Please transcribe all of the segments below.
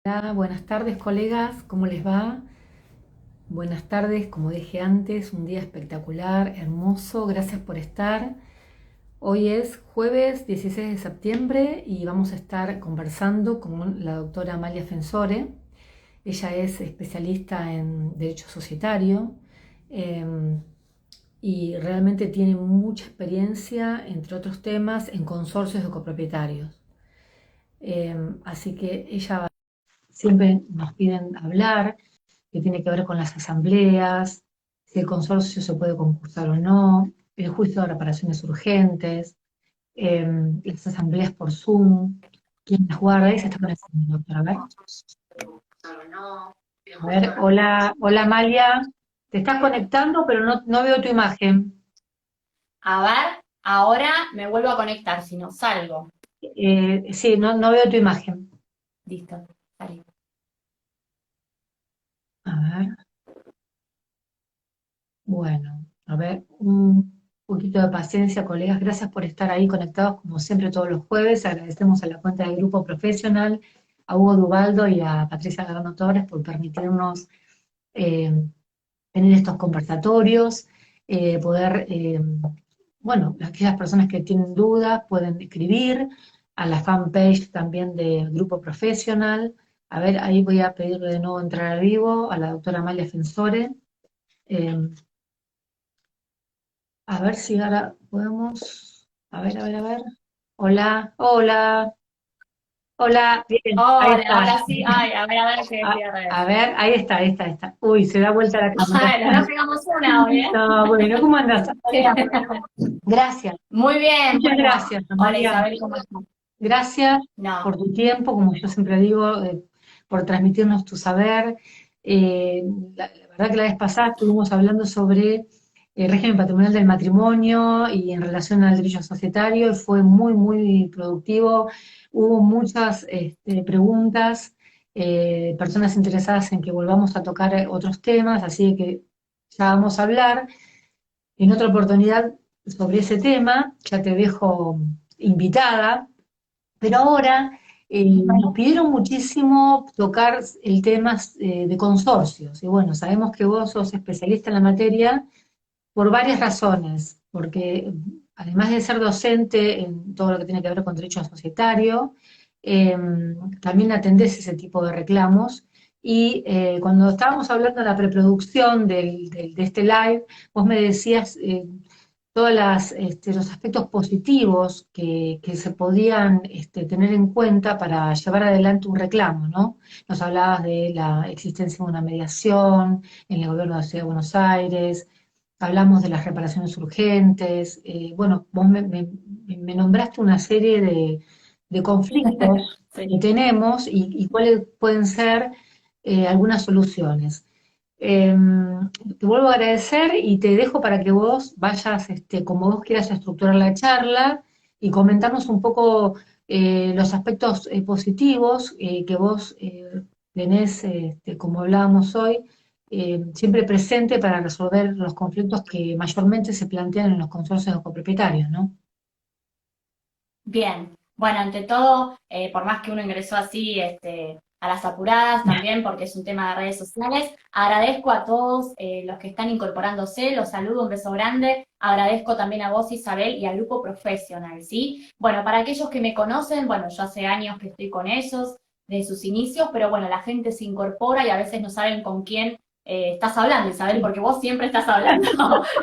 Hola, buenas tardes colegas, ¿cómo les va? Buenas tardes, como dije antes, un día espectacular, hermoso, gracias por estar. Hoy es jueves 16 de septiembre y vamos a estar conversando con la doctora Amalia Fensore. Ella es especialista en Derecho Societario eh, y realmente tiene mucha experiencia, entre otros temas, en consorcios de copropietarios. Así que ella siempre nos piden hablar, que tiene que ver con las asambleas, si el consorcio se puede concursar o no, el juicio de reparaciones urgentes, eh, las asambleas por Zoom, quién las guarda, y se está conectando, doctora. A ver, hola, hola Amalia, te estás conectando, pero no veo tu imagen. A ver, ahora me vuelvo a conectar, si no salgo. Sí, no veo tu imagen. Listo, salí. A ver, bueno, a ver, un poquito de paciencia, colegas. Gracias por estar ahí conectados como siempre todos los jueves. Agradecemos a la cuenta del Grupo Profesional, a Hugo Dubaldo y a Patricia Garano Torres por permitirnos eh, tener estos conversatorios, bueno, aquellas personas que tienen dudas pueden escribir a la fanpage también del Grupo Profesional. A ver, ahí voy a pedirle de nuevo entrar al vivo a la doctora Amalia Fensore. Eh, a ver si ahora podemos. A ver. Hola, hola, hola. Bien, ahí Hola, está. ahora sí. Ay, a ver qué decía A Red. ver, ahí está, ahí está, ahí está. Uy, se da vuelta la cámara. Bueno, no pegamos una hoy, ¿eh? No, bueno, ¿cómo andas? Gracias, Muy bien, muchas bueno. gracias, Hola Amalia. Isabel, ¿cómo estás? Gracias por No, tu tiempo, como yo siempre digo, por transmitirnos tu saber. Eh, la verdad que la vez pasada estuvimos hablando sobre el régimen patrimonial del matrimonio y en relación al derecho societario, y fue muy, muy productivo. Hubo muchas preguntas, personas interesadas en que volvamos a tocar otros temas, así que ya vamos a hablar en otra oportunidad sobre ese tema. Ya te dejo invitada. Pero ahora nos pidieron muchísimo tocar el tema de consorcios. Y bueno, sabemos que vos sos especialista en la materia por varias razones. Porque además de ser docente en todo lo que tiene que ver con derecho societario, eh, también atendés ese tipo de reclamos. Y cuando estábamos hablando de la preproducción de este live, vos me decías todos los aspectos positivos que se podían tener en cuenta para llevar adelante un reclamo, ¿no? Nos hablabas de la existencia de una mediación en el gobierno de la Ciudad de Buenos Aires, hablamos de las reparaciones urgentes, bueno, vos me nombraste una serie de conflictos que sí. tenemos y cuáles pueden ser algunas soluciones. Eh, Te vuelvo a agradecer y te dejo para que vos vayas, como vos quieras estructurar la charla y comentarnos un poco los aspectos positivos que vos tenés, como hablábamos hoy, siempre presente para resolver los conflictos que mayormente se plantean en los consorcios de copropietarios, ¿no? Bien, bueno, ante todo, por más que uno ingresó así, a las apuradas también, porque es un tema de redes sociales, agradezco a todos los que están incorporándose, los saludo, un beso grande, agradezco también a vos, Isabel, y al grupo profesional, ¿sí? Bueno, para aquellos que me conocen, bueno, yo hace años que estoy con ellos, de sus inicios, pero bueno, la gente se incorpora y a veces no saben con quién estás hablando, Isabel, Sí. porque vos siempre estás hablando.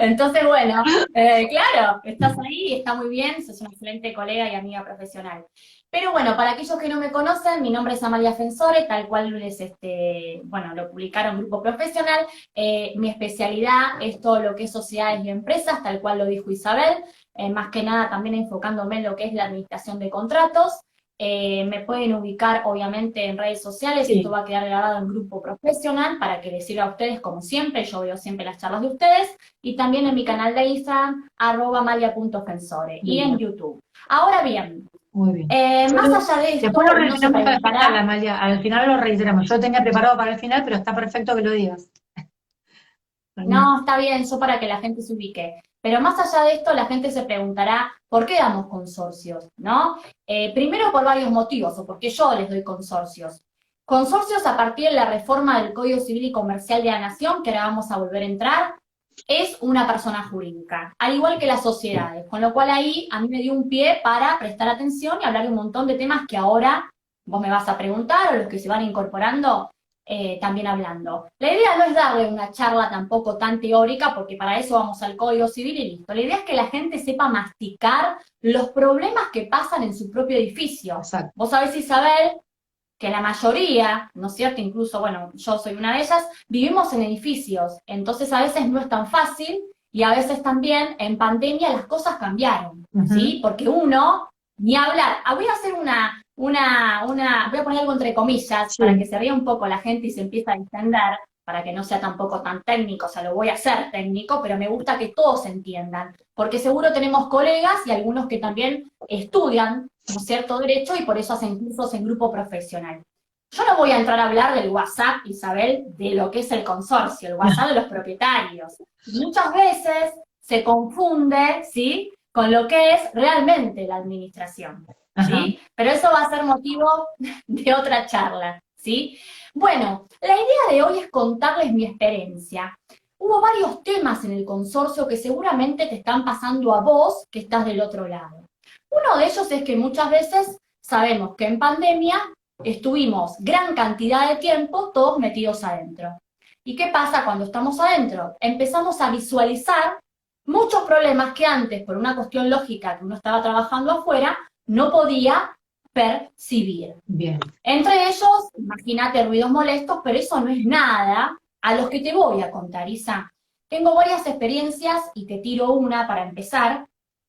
Entonces, bueno, claro, estás ahí, está muy bien, sos una excelente colega y amiga profesional. Pero bueno, para aquellos que no me conocen, mi nombre es Amalia Fensore, tal cual bueno, lo publicaron Grupo Profesional. Mi especialidad es todo lo que es sociedades y empresas, tal cual lo dijo Isabel, más que nada también enfocándome en lo que es la administración de contratos. Me pueden ubicar obviamente en redes sociales, esto Sí, va a quedar grabado en Grupo Profesional para que les sirva a ustedes como siempre, yo veo siempre las charlas de ustedes y también en mi canal de Instagram, @malia.fensore y en bien, YouTube. Ahora bien, muy bien. más allá de Después esto, lo uno se reiteramos al final, preguntará, Amalia, al final lo reiteramos. Yo lo tenía preparado para el final, pero está perfecto que lo digas. no, está bien, eso para que la gente se ubique. Pero más allá de esto, la gente se preguntará, ¿por qué damos consorcios? ¿No? Primero por varios motivos, o porque yo les doy consorcios. Consorcios a partir de la reforma del Código Civil y Comercial de la Nación, que ahora vamos a volver a entrar, es una persona jurídica, al igual que las sociedades, con lo cual ahí a mí me dio un pie para prestar atención y hablar de un montón de temas que ahora vos me vas a preguntar, o los que se van incorporando, también hablando. La idea no es darle una charla tampoco tan teórica, porque para eso vamos al Código Civil y listo. La idea es que la gente sepa masticar los problemas que pasan en su propio edificio. Exacto. Vos sabés, Isabel, que la mayoría, ¿no es cierto? Incluso, bueno, yo soy una de ellas, vivimos en edificios, entonces a veces no es tan fácil y a veces también en pandemia las cosas cambiaron, ¿sí? Porque uno, ni hablar, voy a hacer voy a poner algo entre comillas, Sí. para que se ría un poco la gente y se empiece a entender, para que no sea tampoco tan técnico, o sea, lo voy a hacer técnico, pero me gusta que todos entiendan, porque seguro tenemos colegas y algunos que también estudian, ¿no es cierto?, derecho, y por eso hacen cursos en grupo profesional. Yo no voy a entrar a hablar del WhatsApp, Isabel, de lo que es el consorcio, el WhatsApp de los propietarios. Muchas veces se confunde, ¿sí?, con lo que es realmente la administración, ¿sí? Pero eso va a ser motivo de otra charla, ¿sí? Bueno, la idea de hoy es contarles mi experiencia. Hubo varios temas en el consorcio que seguramente te están pasando a vos, que estás del otro lado. Uno de ellos es que muchas veces sabemos que en pandemia estuvimos gran cantidad de tiempo todos metidos adentro. ¿Y qué pasa cuando estamos adentro? Empezamos a visualizar muchos problemas que antes, por una cuestión lógica que uno estaba trabajando afuera, no podía percibir. Bien. Entre ellos, imagínate, ruidos molestos, pero eso no es nada a los que te voy a contar, Isa. Tengo varias experiencias y te tiro una para empezar,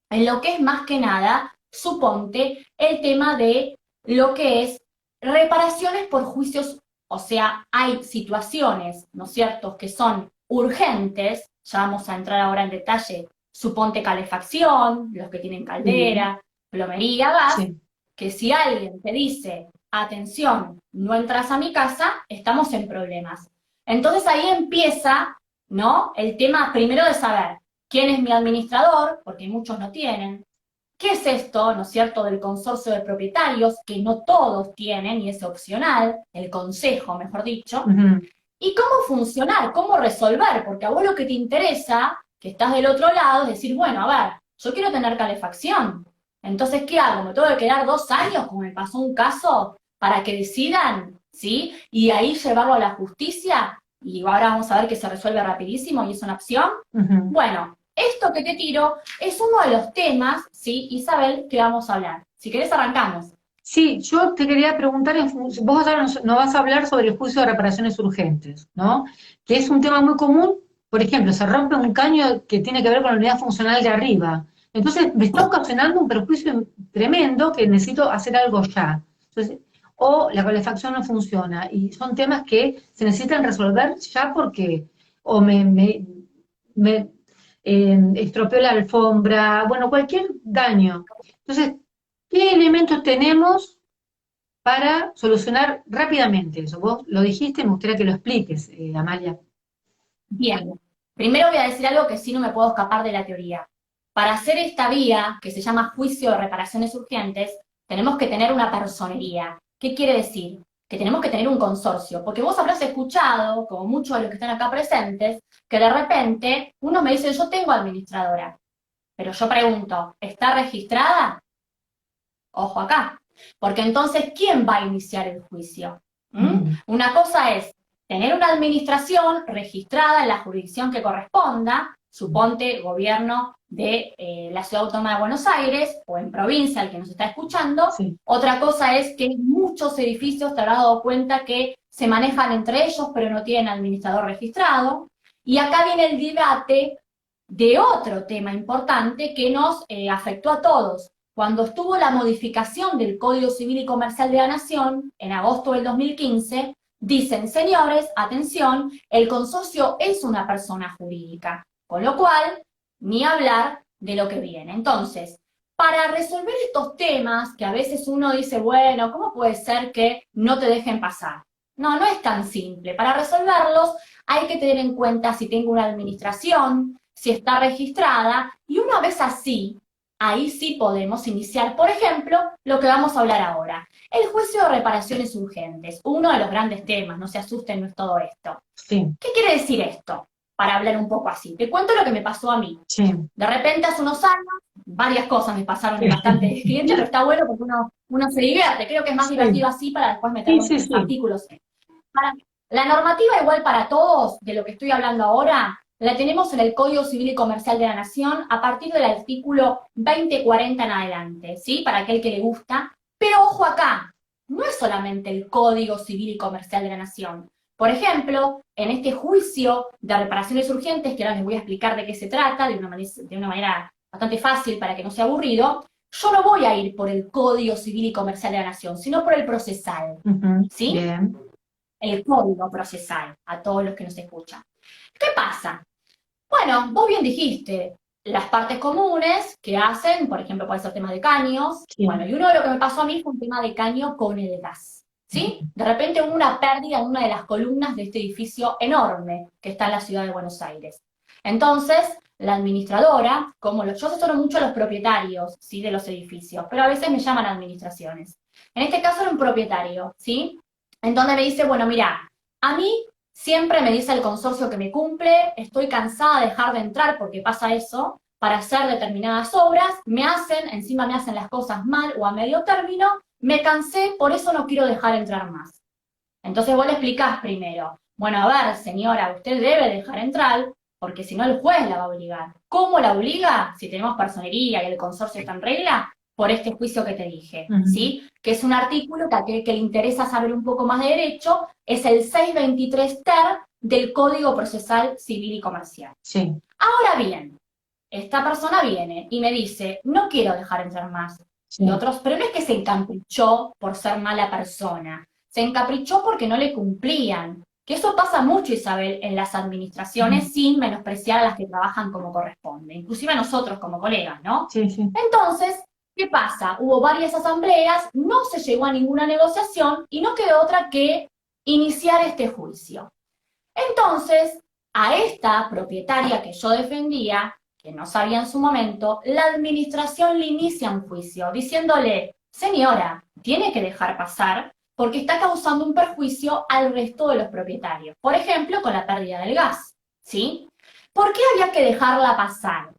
en lo que es más que nada, suponte, el tema de lo que es reparaciones por juicios, o sea, hay situaciones, ¿no es cierto?, que son urgentes, ya vamos a entrar ahora en detalle, suponte calefacción, los que tienen caldera, plomería, gas, Sí. que si alguien te dice, atención, no entras a mi casa, estamos en problemas. Entonces ahí empieza, ¿no?, el tema primero de saber quién es mi administrador, porque muchos no tienen. ¿Qué es esto, no es cierto?, del consorcio de propietarios, que no todos tienen y es opcional, el consejo, mejor dicho. Y cómo funcionar, cómo resolver, porque a vos lo que te interesa, que estás del otro lado, es decir, bueno, a ver, yo quiero tener calefacción. Entonces, ¿qué hago? ¿Me tengo que quedar 2 años, como me pasó un caso, para que decidan, ¿sí? Y ahí llevarlo a la justicia, y ahora vamos a ver que se resuelve rapidísimo y es una opción. Bueno, esto que te tiro es uno de los temas, ¿sí, Isabel?, que vamos a hablar. Si querés arrancamos. Sí, yo te quería preguntar, vos ahora nos vas a hablar sobre el juicio de reparaciones urgentes, ¿no? Que es un tema muy común. Por ejemplo, se rompe un caño que tiene que ver con la unidad funcional de arriba. Entonces, me está ocasionando un perjuicio tremendo que necesito hacer algo ya. Entonces, o la calefacción no funciona. Y son temas que se necesitan resolver ya porque o me estropeó la alfombra, bueno, cualquier daño. Entonces, ¿qué elementos tenemos para solucionar rápidamente eso? Vos lo dijiste, me gustaría que lo expliques, Amalia. Bien, primero voy a decir algo que sí no me puedo escapar de la teoría. Para hacer esta vía, que se llama juicio de reparaciones urgentes, tenemos que tener una personería. ¿Qué quiere decir? Que tenemos que tener un consorcio, porque vos habrás escuchado, como muchos de los que están acá presentes, que de repente uno me dice, yo tengo administradora, pero yo pregunto, ¿está registrada? Ojo acá, porque entonces, ¿quién va a iniciar el juicio? Una cosa es tener una administración registrada en la jurisdicción que corresponda, suponte gobierno de la Ciudad Autónoma de Buenos Aires o en provincia, el que nos está escuchando. Sí. Otra cosa es que muchos edificios te habrás dado cuenta que se manejan entre ellos, pero no tienen administrador registrado. Y acá viene el debate de otro tema importante que nos afectó a todos. Cuando estuvo la modificación del Código Civil y Comercial de la Nación, en agosto del 2015, dicen, señores, atención, el consorcio es una persona jurídica, con lo cual, ni hablar de lo que viene. Entonces, para resolver estos temas, que a veces uno dice, bueno, ¿cómo puede ser que no te dejen pasar? No, no es tan simple. Para resolverlos hay que tener en cuenta si tengo una administración, si está registrada, y una vez así, ahí sí podemos iniciar, por ejemplo, lo que vamos a hablar ahora. El juicio de reparaciones urgentes, uno de los grandes temas, no se asusten, no es todo esto. Sí, ¿Qué quiere decir esto? Para hablar un poco así. Te cuento lo que me pasó a mí. sí. De repente, hace unos años, varias cosas me pasaron en bastantes clientes, pero está bueno porque uno se divierte. Creo que es más Sí, divertido así para después sí, meternos sí, en los sí. artículos. Para- la normativa igual para todos, de lo que estoy hablando ahora, la tenemos en el Código Civil y Comercial de la Nación a partir del artículo 2040 en adelante, ¿sí? Para aquel que le gusta. Pero ojo acá, no es solamente el Código Civil y Comercial de la Nación. Por ejemplo, en este juicio de reparaciones urgentes, que ahora les voy a explicar de qué se trata, de una manera bastante fácil para que no sea aburrido, yo no voy a ir por el Código Civil y Comercial de la Nación, sino por el procesal, Ujú, ¿sí? bien. El código procesal, a todos los que nos escuchan. ¿Qué pasa? Bueno, vos bien dijiste, las partes comunes que hacen, por ejemplo, puede ser tema de caños, Sí. bueno, y uno de lo que me pasó a mí fue un tema de caño con el gas, ¿sí? De repente hubo una pérdida en una de las columnas de este edificio enorme que está en la ciudad de Buenos Aires. Entonces, la administradora, yo asesoro mucho a los propietarios, ¿sí? De los edificios, pero a veces me llaman administraciones. En este caso era un propietario, ¿sí? Entonces me dice, bueno, mira, a mí siempre me dice el consorcio que me cumple, estoy cansada de dejar de entrar porque pasa eso, para hacer determinadas obras, encima me hacen las cosas mal o a medio término, me cansé, por eso no quiero dejar entrar más. Entonces vos le explicás primero, bueno, a ver, señora, usted debe dejar entrar, porque si no el juez la va a obligar. ¿Cómo la obliga? Si tenemos personería y el consorcio está en regla, por este juicio que te dije, Ujú, ¿sí? Que es un artículo que a aquel que le interesa saber un poco más de derecho, es el 623 ter del Código Procesal Civil y Comercial. sí, Ahora bien, esta persona viene y me dice, no quiero dejar entrar más. Y sí. otros, pero no es que se encaprichó por ser mala persona, se encaprichó porque no le cumplían. Que eso pasa mucho, Isabel, en las Ujú, administraciones sin menospreciar a las que trabajan como corresponde, inclusive a nosotros como colegas, ¿no? sí, sí. Entonces, ¿qué pasa? Hubo varias asambleas, no se llegó a ninguna negociación y no quedó otra que iniciar este juicio. Entonces, a esta propietaria que yo defendía, que no sabía en su momento, la administración le inicia un juicio diciéndole, señora, tiene que dejar pasar porque está causando un perjuicio al resto de los propietarios. Por ejemplo, con la pérdida del gas, ¿sí? ¿Por qué había que dejarla pasar?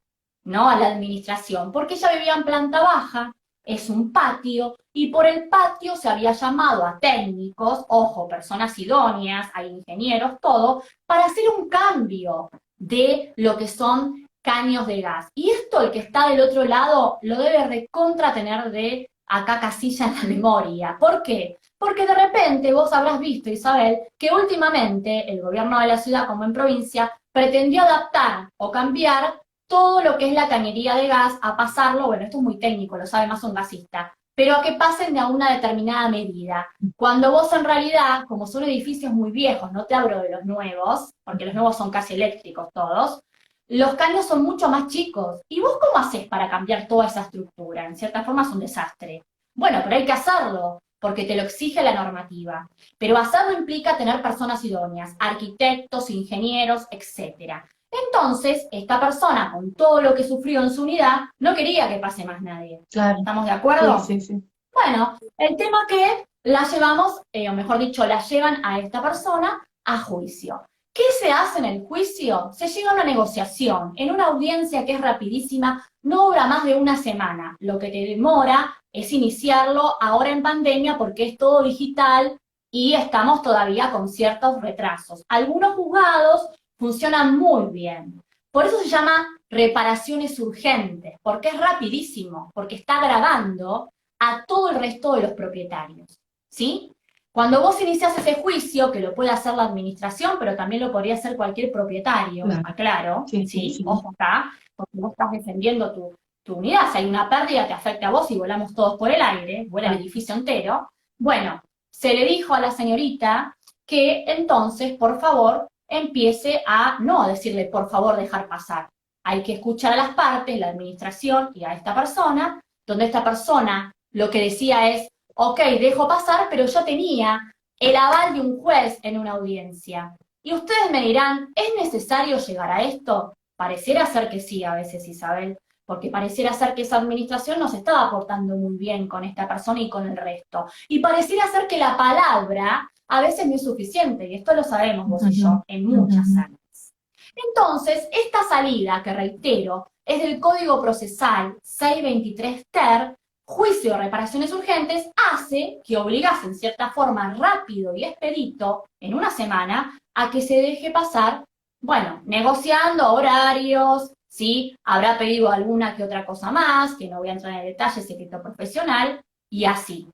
¿No? A la administración, porque ella vivía en planta baja, es un patio, y por el patio se había llamado a técnicos, ojo, personas idóneas, a ingenieros, todo, para hacer un cambio de lo que son caños de gas. Y esto, el que está del otro lado, lo debe recontra tener de acá casilla en la memoria. ¿Por qué? Porque de repente vos habrás visto, Isabel, que últimamente el gobierno de la ciudad como en provincia pretendió adaptar o cambiar todo lo que es la cañería de gas a pasarlo, bueno, esto es muy técnico, lo sabe más un gasista, pero a que pasen de a una determinada medida. Cuando vos en realidad, como son edificios muy viejos, no te hablo de los nuevos, porque los nuevos son casi eléctricos todos, los caños son mucho más chicos. ¿Y vos cómo haces para cambiar toda esa estructura? En cierta forma es un desastre. Bueno, pero hay que hacerlo, porque te lo exige la normativa. Pero hacerlo implica tener personas idóneas, arquitectos, ingenieros, etcétera. Entonces, esta persona, con todo lo que sufrió en su unidad, no quería que pase más nadie. Claro. ¿Estamos de Sí, acuerdo? sí, sí. Bueno, el tema que la llevamos, o mejor dicho, la llevan a esta persona a juicio. ¿Qué se hace en el juicio? Se llega a una negociación, en una audiencia que es rapidísima, no dura más de una semana. Lo que te demora es iniciarlo ahora en pandemia porque es todo digital y estamos todavía con ciertos retrasos. Algunos juzgados funcionan muy bien. Por eso se llama reparaciones urgentes, porque es rapidísimo, porque está grabando a todo el resto de los propietarios, ¿sí? Cuando vos iniciás ese juicio, que lo puede hacer la administración, pero también lo podría hacer cualquier propietario, Claro. aclaro, Sí, sí, ¿sí? sí. Ojo acá, porque vos estás defendiendo tu unidad, si hay una pérdida te afecta a vos y volamos todos por el aire, vuela el Claro. edificio entero. Bueno, se le dijo a la señorita que entonces, por favor, empiece a no decirle, por favor, dejar pasar. Hay que escuchar a las partes, la administración y a esta persona, donde esta persona lo que decía es, ok, dejo pasar, pero yo tenía el aval de un juez en una audiencia. Y ustedes me dirán, ¿es necesario llegar a esto? Pareciera ser que sí a veces, Isabel, porque pareciera ser que esa administración no se estaba portando muy bien con esta persona y con el resto. Y pareciera ser que la palabra a veces no es suficiente, y esto lo sabemos vos y Ujú, yo, en muchas ujú. áreas. Entonces, esta salida, que reitero, es del Código Procesal 623 ter, juicio de reparaciones urgentes, hace que obligas en cierta forma rápido y expedito, en una semana, a que se deje pasar, bueno, negociando horarios, ¿sí? Habrá pedido alguna que otra cosa más, que no voy a entrar en el detalle, secreto profesional, y así.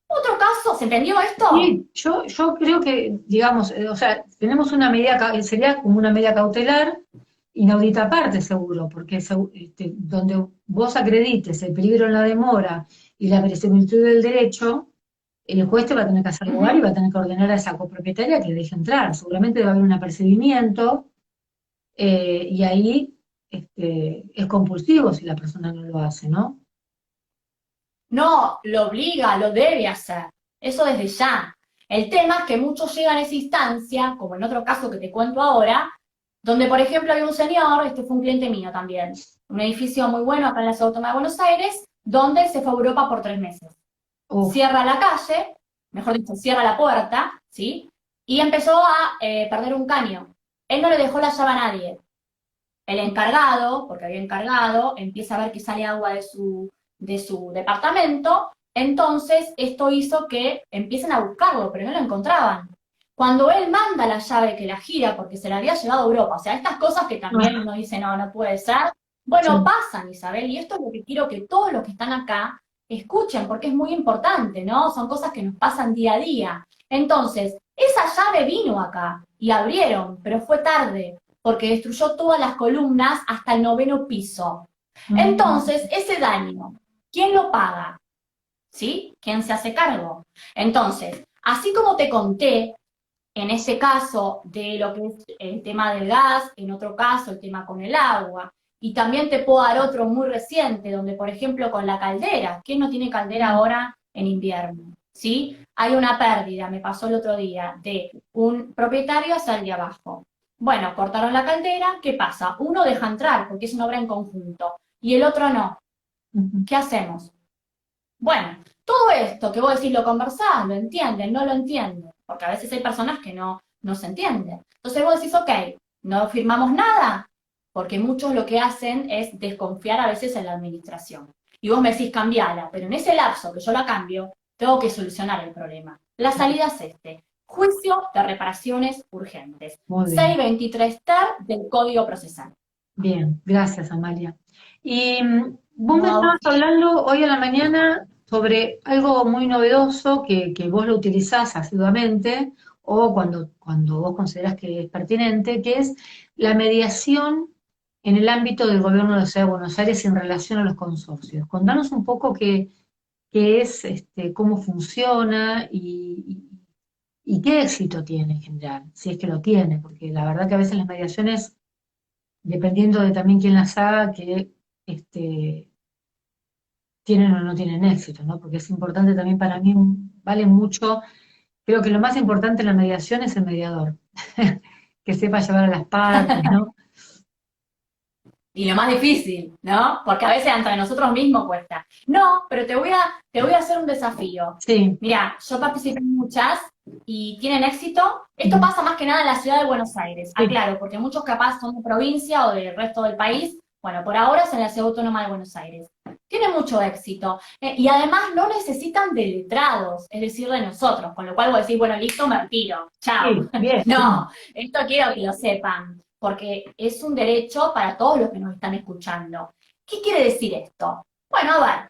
Otro caso, ¿se entendió esto? Sí, yo creo que, digamos, o sea, tenemos una medida, sería como una medida cautelar inaudita aparte, seguro, porque donde vos acredites el peligro en la demora y la verosimilitud del derecho, el juez te va a tener que hacer lugar y va a tener que ordenar a esa copropietaria que deje entrar. Seguramente va a haber un apercibimiento y ahí es compulsivo si la persona no lo hace, ¿no? No, lo obliga, lo debe hacer. Eso desde ya. El tema es que muchos llegan a esa instancia, como en otro caso que te cuento ahora, donde por ejemplo había un señor, este fue un cliente mío también, un edificio muy bueno acá en la Ciudad Autónoma de Buenos Aires, donde se fue a Europa por 3 meses. Uf, Cierra la calle, mejor dicho, cierra la puerta, ¿sí? Y empezó a perder un caño. Él no le dejó la llave a nadie. El encargado, porque había encargado, empieza a ver que sale agua de su departamento, entonces esto hizo que empiecen a buscarlo, pero no lo encontraban. Cuando él manda la llave que la gira, porque se la había llevado a Europa, o sea, estas cosas que también ah, uno dice, no, no puede ser, bueno, sí. pasan, Isabel, y esto es lo que quiero que todos los que están acá escuchen, porque es muy importante, ¿no? Son cosas que nos pasan día a día. Entonces, esa llave vino acá y abrieron, pero fue tarde porque destruyó todas las columnas hasta el 9.º piso. Mm, Entonces, ese daño, ¿quién lo paga? ¿Sí? ¿Quién se hace cargo? Entonces, así como te conté, en este caso de lo que es el tema del gas, en otro caso el tema con el agua, y también te puedo dar otro muy reciente, donde por ejemplo con la caldera, ¿quién no tiene caldera ahora en invierno? ¿Sí? Hay una pérdida, me pasó el otro día, de un propietario hacia el de abajo. Bueno, cortaron la caldera, ¿qué pasa? Uno deja entrar porque es una obra en conjunto y el otro no. ujú. ¿Qué hacemos? Bueno, todo esto que vos decís lo conversás, lo entienden, no lo entienden, porque a veces hay personas que no se entienden. Entonces vos decís, ok, no firmamos nada, porque muchos lo que hacen es desconfiar a veces en la administración. Y vos me decís, cambiala, pero en ese lapso que yo la cambio, tengo que solucionar el problema. La salida es juicio de reparaciones urgentes, Muy bien. 623 ter del Código Procesal. Bien, gracias, Amalia. Y vos me No, estabas hablando hoy a la mañana sobre algo muy novedoso que vos lo utilizás asiduamente o cuando vos considerás que es pertinente, que es la mediación en el ámbito del gobierno de la Ciudad de Buenos Aires en relación a los consorcios. Contanos un poco qué es, cómo funciona y qué éxito tiene en general, si es que lo tiene, porque la verdad que a veces las mediaciones dependiendo de también quién las haga, que este, tienen o no tienen éxito, ¿no? Porque es importante también para mí, vale mucho, creo que lo más importante en la mediación es el mediador, que sepa llevar a las partes, ¿no? y lo más difícil, ¿no? Porque a veces entre nosotros mismos cuesta. No, pero te voy a hacer un desafío. Sí, Mira, yo participé en muchas y tienen éxito. Esto pasa más que nada en la ciudad de Buenos Aires, sí, aclaro, porque muchos capaz son de provincia o del resto del país. Bueno, por ahora es en la ciudad autónoma de Buenos Aires. Tiene mucho éxito. Y además no necesitan de letrados, es decir, de nosotros, con lo cual vos decís, bueno, listo, me retiro, chao. sí, bien, No, esto quiero que lo sepan porque es un derecho para todos los que nos están escuchando. ¿Qué quiere decir esto? Bueno, a ver,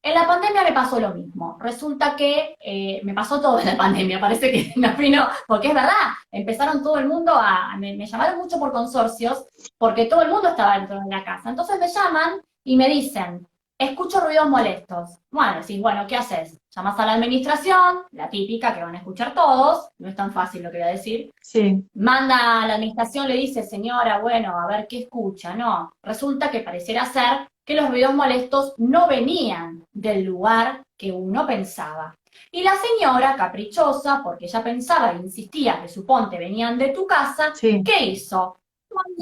en la pandemia me pasó lo mismo. Resulta que me pasó todo en la pandemia, parece que me afino, porque es verdad, empezaron todo el mundo me llamaron mucho por consorcios, porque todo el mundo estaba dentro de la casa. Entonces me llaman y me dicen, escucho ruidos molestos. Bueno, decís, bueno, ¿qué haces? Llamas a la administración, la típica que van a escuchar todos, no es tan fácil lo que voy a decir, sí, manda a la administración, le dice, señora, bueno, a ver qué escucha. No, resulta que pareciera ser que los ruidos molestos no venían del lugar que uno pensaba. Y la señora, caprichosa, porque ella pensaba e insistía que suponte venían de tu casa, sí, ¿qué hizo?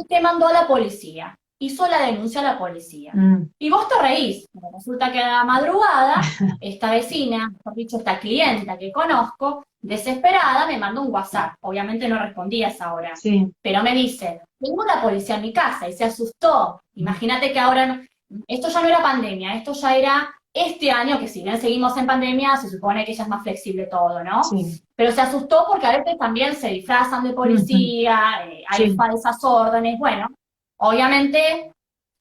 Te mandó a la policía. hizo la denuncia a la policía. Mm. Y vos te reís, pero resulta que a la madrugada, esta vecina, mejor dicho, esta clienta que conozco, desesperada, me mandó un WhatsApp. Obviamente no respondí a esa hora, Sí. pero me dice, tengo la policía en mi casa, y se asustó. Imagínate que ahora, esto ya no era pandemia, esto ya era este año, que si bien seguimos en pandemia, se supone que ya es más flexible todo, ¿no? Sí. Pero se asustó porque a veces también se disfrazan de Ujú. policía, hay Sí. falsas órdenes, bueno, obviamente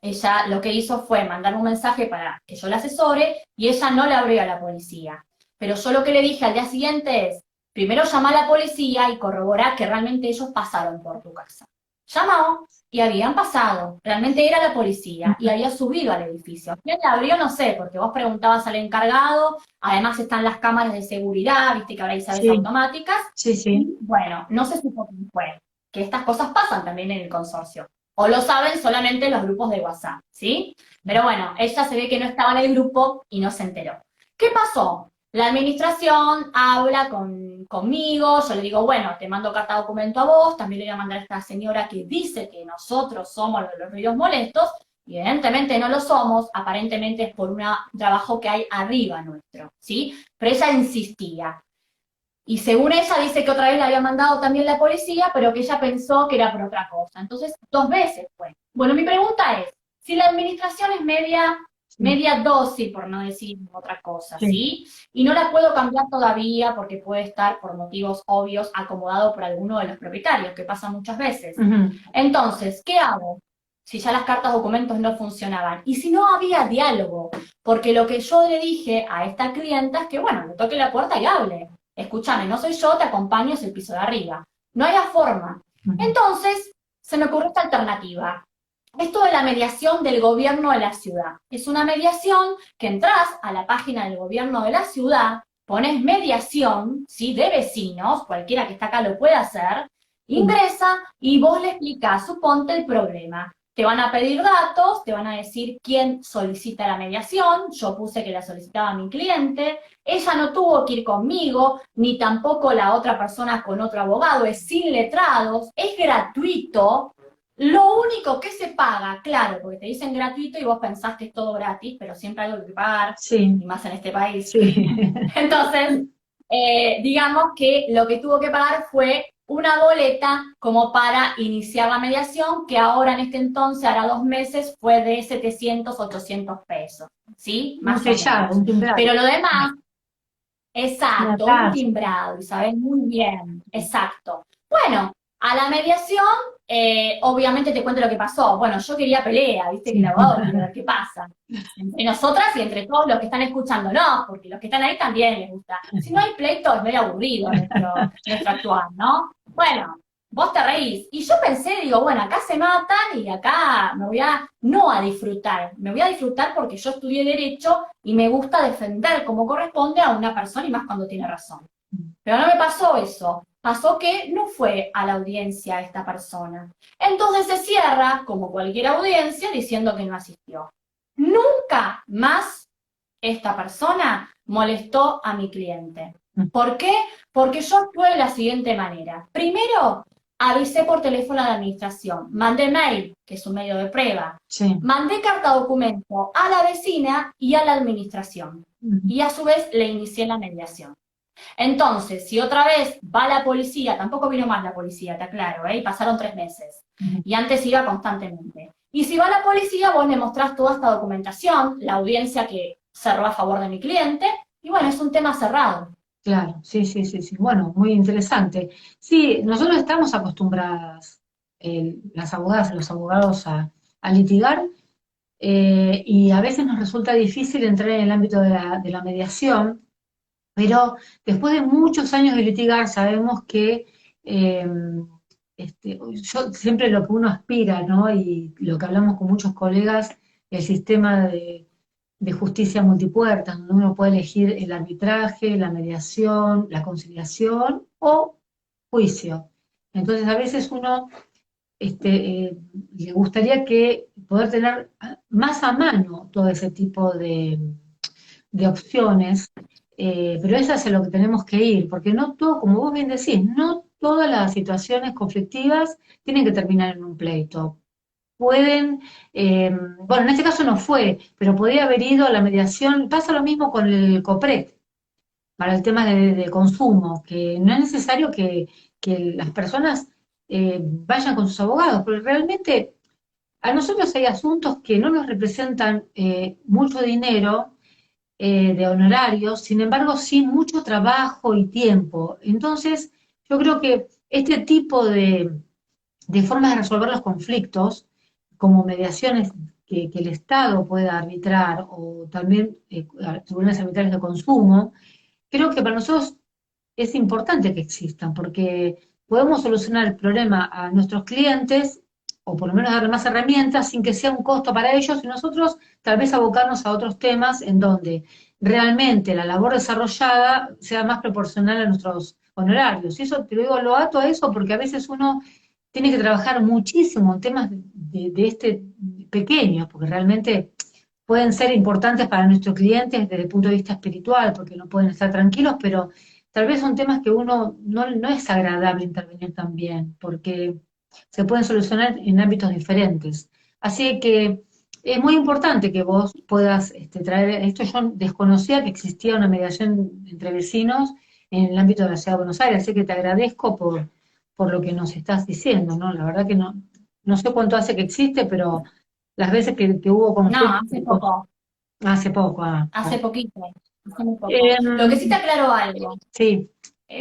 ella lo que hizo fue mandar un mensaje para que yo la asesore y ella no le abrió a la policía. Pero yo lo que le dije al día siguiente es, primero llama a la policía y corrobora que realmente ellos pasaron por tu casa. Llamó y habían pasado, realmente era la policía y había subido al edificio. ¿Quién la abrió? No sé, porque vos preguntabas al encargado, además están las cámaras de seguridad, viste que ahora hay llaves Sí. automáticas, Sí, sí. y bueno, no se supo quién fue, que estas cosas pasan también en el consorcio. O lo saben solamente los grupos de WhatsApp, ¿sí? Pero bueno, ella se ve que no estaba en el grupo y no se enteró. ¿Qué pasó? La administración habla conmigo, yo le digo, bueno, te mando carta de documento a vos, también le voy a mandar a esta señora que dice que nosotros somos los ruidos molestos, y evidentemente no lo somos, aparentemente es por un trabajo que hay arriba nuestro, ¿sí? Pero ella insistía. Y según ella dice que otra vez le había mandado también la policía, pero que ella pensó que era por otra cosa. Entonces, 2 veces fue. Bueno, mi pregunta es, si la administración es Sí. media dosis, por no decir otra cosa, Sí. ¿sí? Y no la puedo cambiar todavía porque puede estar, por motivos obvios, acomodado por alguno de los propietarios, que pasa muchas veces. Ujú. Entonces, ¿qué hago? Si ya las cartas documentos no funcionaban. Y si no había diálogo, porque lo que yo le dije a esta clienta es que, bueno, me toque la puerta y hable. Escúchame, no soy yo, te acompaño, es el piso de arriba. No hay forma. Ujú. Entonces, se me ocurrió esta alternativa. Esto de la mediación del gobierno de la ciudad. Es una mediación que entras a la página del gobierno de la ciudad, pones mediación, ¿sí? De vecinos, cualquiera que está acá lo puede hacer, Sí. ingresa y vos le explicás, suponte el problema. Te van a pedir datos, te van a decir quién solicita la mediación, yo puse que la solicitaba mi cliente, ella no tuvo que ir conmigo, ni tampoco la otra persona con otro abogado, es sin letrados, es gratuito. Lo único que se paga, claro, porque te dicen gratuito y vos pensás que es todo gratis, pero siempre hay algo que pagar, Sí. y más en este país. Sí. Entonces, digamos que lo que tuvo que pagar fue una boleta como para iniciar la mediación, que ahora en este entonces, hará 2 meses, fue de 700, 800 pesos, ¿sí? Un Más o sellado, menos. un timbrado. Pero lo demás, Una exacto, un tasa. timbrado, y saben muy bien, exacto. Bueno, a la mediación, obviamente te cuento lo que pasó. Bueno, yo quería pelea, viste que el Sí. abogado quiere ver qué pasa. Entre nosotras y entre todos los que están escuchando, no, porque los que están ahí también les gusta. Si no hay pleito, es medio aburrido nuestro actuar, ¿no? Bueno, vos te reís. Y yo pensé, digo, bueno, acá se matan y acá me voy a, no a disfrutar, me voy a disfrutar porque yo estudié Derecho y me gusta defender como corresponde a una persona y más cuando tiene razón. Pero no me pasó eso. Pasó que no fue a la audiencia esta persona. Entonces se cierra, como cualquier audiencia, diciendo que no asistió. Nunca más esta persona molestó a mi cliente. ¿Por qué? Porque yo actué de la siguiente manera. Primero, avisé por teléfono a la administración, mandé mail, que es un medio de prueba, Sí. mandé carta documento a la vecina y a la administración. Ujú. Y a su vez le inicié la mediación. Entonces, si otra vez va la policía, tampoco vino más la policía, te aclaro, ¿eh? Y pasaron 3 meses. Ujú. Y antes iba constantemente. Y si va la policía, vos le mostrás toda esta documentación, la audiencia que cerró a favor de mi cliente, y bueno, es un tema cerrado. Claro, sí, sí, sí, sí. Bueno, muy interesante. Sí, nosotros estamos acostumbradas, las abogadas y los abogados, a litigar, y a veces nos resulta difícil entrar en el ámbito de la mediación, pero después de muchos años de litigar sabemos que eh, yo siempre lo que uno aspira, ¿no? Y lo que hablamos con muchos colegas, el sistema de justicia multipuertas, donde uno puede elegir el arbitraje, la mediación, la conciliación o juicio. Entonces a veces uno le gustaría que poder tener más a mano todo ese tipo de opciones, pero eso es a lo que tenemos que ir, porque no todo, como vos bien decís, no todas las situaciones conflictivas tienen que terminar en un pleito. pueden, bueno, en este caso no fue, pero podría haber ido a la mediación. Pasa lo mismo con el COPRET, para el tema de consumo, que no es necesario que las personas vayan con sus abogados, porque realmente a nosotros hay asuntos que no nos representan mucho dinero de honorarios, sin embargo, sí mucho trabajo y tiempo. Entonces, yo creo que este tipo de formas de resolver los conflictos, como mediaciones que el Estado pueda arbitrar, o también tribunales arbitrales de consumo, creo que para nosotros es importante que existan, porque podemos solucionar el problema a nuestros clientes, o por lo menos darle más herramientas sin que sea un costo para ellos, y nosotros tal vez abocarnos a otros temas en donde realmente la labor desarrollada sea más proporcional a nuestros honorarios. Y eso, te lo digo, lo ato a eso porque a veces uno tiene que trabajar muchísimo en temas de este pequeño, porque realmente pueden ser importantes para nuestros clientes desde el punto de vista espiritual, porque no pueden estar tranquilos, pero tal vez son temas que uno no es agradable intervenir también, porque se pueden solucionar en ámbitos diferentes. Así que es muy importante que vos puedas traer esto. Yo desconocía que existía una mediación entre vecinos en el ámbito de la Ciudad de Buenos Aires, así que te agradezco por lo que nos estás diciendo, ¿no? La verdad que no sé cuánto hace que existe, pero las veces que hubo No, conflicto, hace poco, hace poco. hace poquito, hace muy poco. Lo que sí te Em, aclaro algo, sí,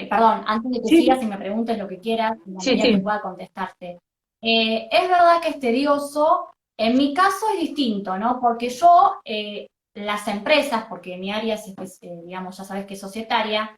perdón, antes de que sí, sigas y me preguntes lo que quieras, en la sí, medida que sí. pueda contestarte. Es verdad que es tedioso, en mi caso es distinto, ¿no? Porque yo, las empresas, porque mi área es, pues, digamos, ya sabes que es societaria,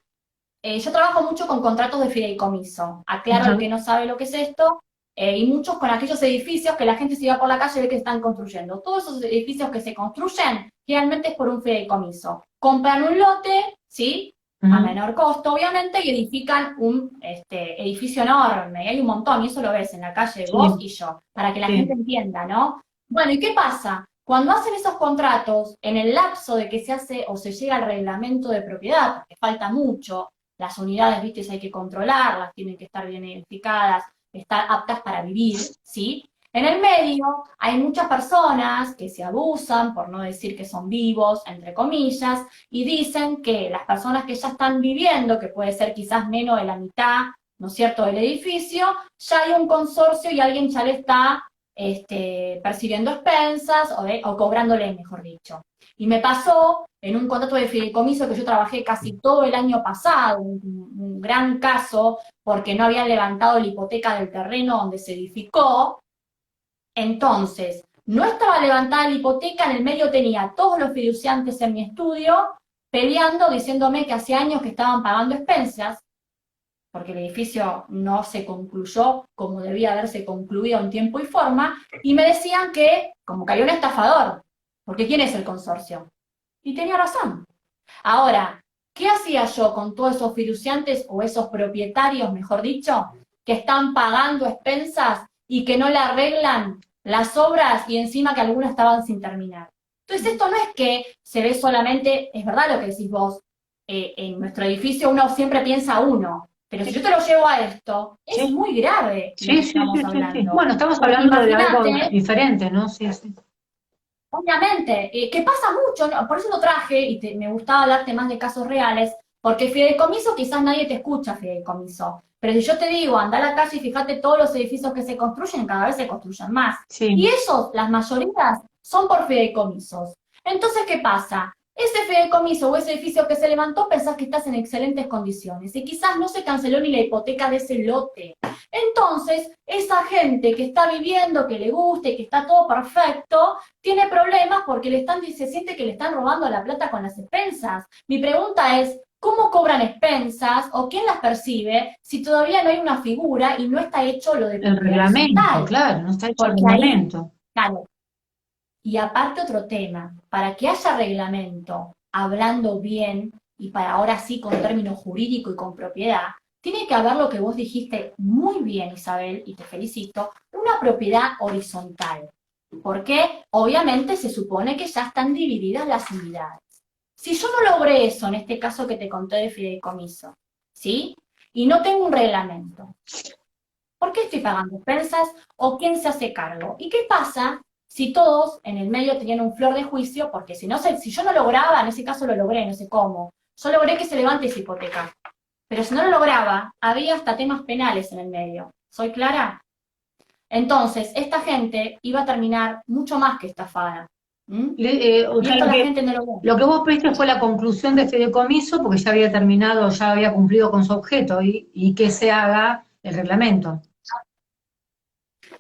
yo trabajo mucho con contratos de fideicomiso. Aclaro Ajá, al que no sabe lo que es esto, y muchos con aquellos edificios que la gente se va por la calle y ve que se están construyendo. Todos esos edificios que se construyen, generalmente es por un fideicomiso. Compran un lote, ¿sí? A ujú, menor costo, obviamente, y edifican un edificio enorme. Y hay un montón, y eso lo ves en la calle vos sí, y yo, para que la gente sí, entienda, ¿no? Bueno, ¿y qué pasa? Cuando hacen esos contratos, en el lapso de que se hace o se llega al reglamento de propiedad, porque falta mucho, las unidades, viste, hay que controlarlas, tienen que estar bien identificadas, estar aptas para vivir, ¿sí? En el medio hay muchas personas que se abusan, por no decir que son vivos, entre comillas, y dicen que las personas que ya están viviendo, que puede ser quizás menos de la mitad, ¿no es cierto?, del edificio, ya hay un consorcio y alguien ya le está percibiendo expensas o cobrándole, mejor dicho. Y me pasó en un contrato de fideicomiso que yo trabajé casi todo el año pasado, un gran caso, porque no habían levantado la hipoteca del terreno donde se edificó. Entonces, no estaba levantada la hipoteca, en el medio tenía todos los fiduciantes en mi estudio peleando, diciéndome que hace años que estaban pagando expensas, porque el edificio no se concluyó como debía haberse concluido en tiempo y forma, y me decían que, como que había un estafador, porque ¿quién es el consorcio? Y tenía razón. Ahora, ¿qué hacía yo con todos esos fiduciantes o esos propietarios, mejor dicho, que están pagando expensas y que no le arreglan las obras y encima que algunas estaban sin terminar? Entonces, esto no es que se ve solamente, es verdad lo que decís vos, en nuestro edificio uno siempre piensa uno, pero si yo te lo llevo a esto, es sí, muy grave lo sí, que sí, estamos sí, sí, sí. hablando. Bueno, estamos Porque hablando de algo imagínate. diferente, ¿no? Sí, sí. Obviamente, que pasa mucho, ¿no? Por eso lo traje y me gustaba hablarte más de casos reales, porque fideicomiso quizás nadie te escucha fideicomiso, pero si yo te digo, anda a la calle y fíjate todos los edificios que se construyen, cada vez se construyen más. Y Sí, esos, las mayorías, son por fideicomisos. Entonces, ¿qué pasa? Ese fideicomiso o ese edificio que se levantó pensás que estás en excelentes condiciones y quizás no se canceló ni la hipoteca de ese lote. Entonces, esa gente que está viviendo, que le guste, que está todo perfecto, tiene problemas porque se siente que le están robando la plata con las expensas. Mi pregunta es, ¿cómo cobran expensas o quién las percibe si todavía no hay una figura y no está hecho lo de el propiedad reglamento, horizontal? claro, no está hecho el Porque ahí, reglamento. claro, y aparte otro tema, para que haya reglamento, hablando bien, y para ahora sí con término jurídico y con propiedad, tiene que haber lo que vos dijiste muy bien, Isabel, y te felicito, una propiedad horizontal. Porque obviamente se supone que ya están divididas las unidades. Si yo no logré eso, en este caso que te conté de fideicomiso, ¿sí? Y no tengo un reglamento, ¿Por qué estoy pagando expensas o quién se hace cargo? ¿Y qué pasa si todos en el medio tenían un flor de juicio? Porque si, no si yo no lograba, en ese caso lo logré, no sé cómo, yo logré que se levante esa hipoteca. Pero si no lo lograba, había hasta temas penales en el medio. ¿Soy clara? Entonces, esta gente iba a terminar mucho más que estafada. ¿Mm? O Y sea, esto la gente no lo ve. lo que vos pediste fue la conclusión de fideicomiso porque ya había terminado, ya había cumplido con su objeto y que se haga el reglamento.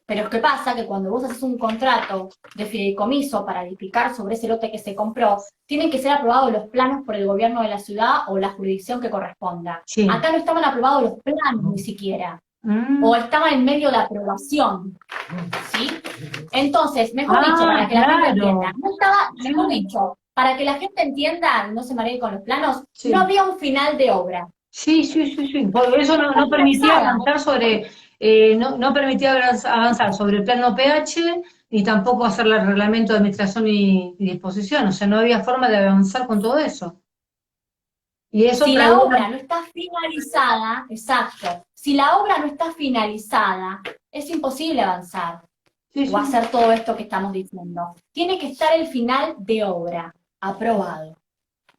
Pero ¿qué pasa? Que cuando vos haces un contrato de fideicomiso para edificar sobre ese lote que se compró, tienen que ser aprobados los planos por el gobierno de la ciudad o la jurisdicción que corresponda. Sí. Acá no estaban aprobados los planos ni siquiera, o Mm. estaban en medio de aprobación, ¿sí? Entonces, mejor dicho, para Ah, que la gente entienda, claro. no estaba, Sí, mejor dicho, para que la gente entienda, no se maree con los planos, no sí. había un final de obra. Sí, sí, sí, sí. Porque eso no, Está no permitía finalizada. avanzar sobre, no permitía avanzar sobre el plano pH, ni tampoco hacer el reglamento de administración y disposición. O sea, no había forma de avanzar con todo eso. Y eso Si la traía, obra no está finalizada, exacto, si la obra no está finalizada, es imposible avanzar sí, o sí, hacer todo esto que estamos diciendo. Tiene que estar el final de obra aprobado,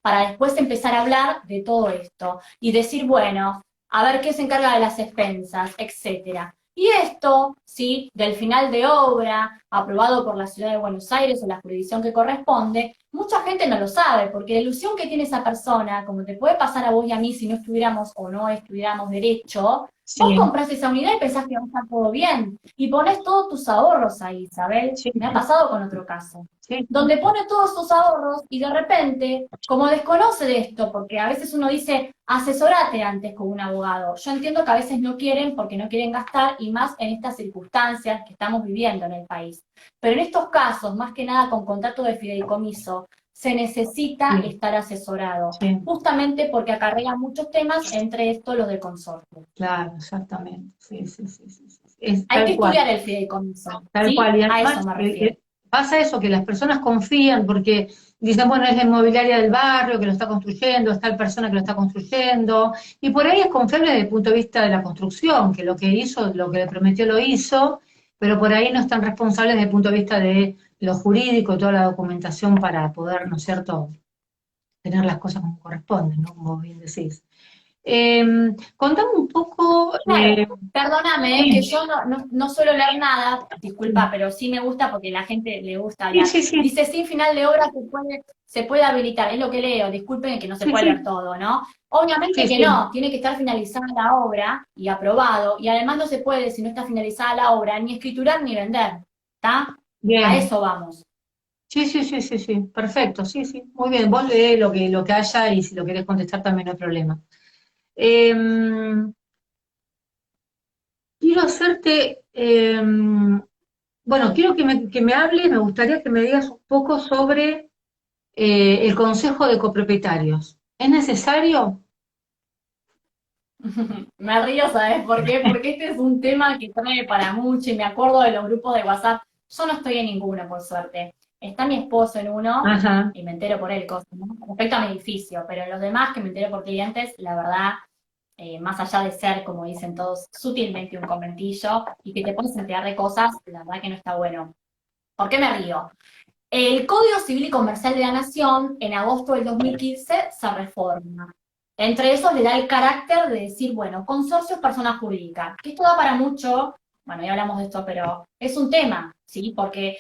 para después empezar a hablar de todo esto y decir, bueno, a ver qué se encarga de las expensas, etcétera. Y esto, sí, del final de obra, aprobado por la Ciudad de Buenos Aires o la jurisdicción que corresponde, mucha gente no lo sabe, porque la ilusión que tiene esa persona, como te puede pasar a vos y a mí si no estuviéramos o no estudiáramos derecho, vos sí, compras esa unidad y pensás que va a estar todo bien, y pones todos tus ahorros ahí, Isabel. sí, Me ha sí, pasado con otro caso sí, donde pone todos sus ahorros y de repente, como desconoce de esto, porque a veces uno dice, asesorate antes con un abogado. Yo entiendo que a veces no quieren porque no quieren gastar y más en estas circunstancias que estamos viviendo en el país. Pero en estos casos, más que nada con contrato de fideicomiso, se necesita sí, estar asesorado, sí, justamente porque acarrea muchos temas, entre estos los de consorcio. claro, exactamente. Sí, sí, sí, sí, sí. Es Hay que tal cual. estudiar el fideicomiso, Tal ¿sí? cual, y A eso además me refiero. pasa eso, que las personas confían porque dicen, bueno, es la inmobiliaria del barrio que lo está construyendo, es tal persona que lo está construyendo, y por ahí es confiable desde el punto de vista de la construcción, que lo que hizo, lo que le prometió lo hizo, pero por ahí no están responsables desde el punto de vista de lo jurídico y toda la documentación para poder, ¿no es cierto?, tener las cosas como corresponden, ¿no? Como bien decís. Contame un poco, Claro, perdóname, que sí, yo no suelo leer nada, disculpa, sí, pero sí me gusta porque a la gente le gusta sí, hablar. sí, sí, Dice, sin final de obra se puede habilitar, es lo que leo, disculpen que no se sí, puede leer sí, todo, ¿no? Obviamente sí, que sí, no, tiene que estar finalizada la obra y aprobado, y además no se puede, si no está finalizada la obra, ni escriturar ni vender, ¿está? A bien. eso vamos. Sí, sí, sí, sí, sí, perfecto, sí, sí, muy bien, vos lee lo que haya y si lo querés contestar también no hay problema. Eh, quiero hacerte, bueno, quiero que me hables, me gustaría que me digas un poco sobre el Consejo de Copropietarios. ¿Es necesario? Me río, ¿sabes por qué? Porque este es un tema que trae para mucho y me acuerdo de los grupos de WhatsApp. Yo no estoy en ninguno, por suerte. Está mi esposo en uno Ajá, y me entero por él, cosas, ¿no? Respecto a mi edificio, pero los demás que me entero por clientes, la verdad, más allá de ser, como dicen todos, sutilmente un conventillo y que te pones a enterar de cosas, la verdad que no está bueno. ¿Por qué me río? El Código Civil y Comercial de la Nación, en agosto del 2015, se reforma. Entre esos le da el carácter de decir, bueno, consorcio es persona jurídica, que esto da para mucho, bueno, ya hablamos de esto, pero es un tema, ¿sí? Porque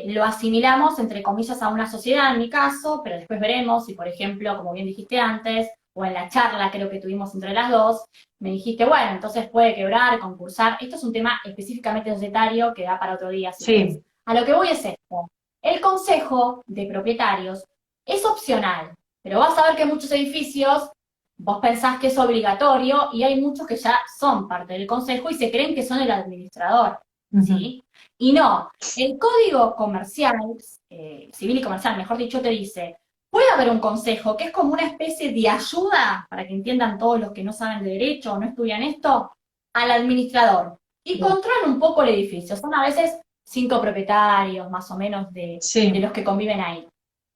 lo asimilamos, entre comillas, a una sociedad en mi caso, pero después veremos si, por ejemplo, como bien dijiste antes, o en la charla creo que tuvimos entre las dos, me dijiste, bueno, entonces puede quebrar, concursar. Esto es un tema específicamente societario que da para otro día, si querés. sí, A lo que voy es esto. El consejo de propietarios es opcional, pero vas a ver que muchos edificios vos pensás que es obligatorio y hay muchos que ya son parte del consejo y se creen que son el administrador, ujú, ¿sí? Y no, el código comercial, civil y comercial, mejor dicho, te dice, puede haber un consejo que es como una especie de ayuda, para que entiendan todos los que no saben de derecho o no estudian esto, al administrador. Y bien, controlan un poco el edificio. Son a veces 5 propietarios, más o menos, de sí, los que conviven ahí.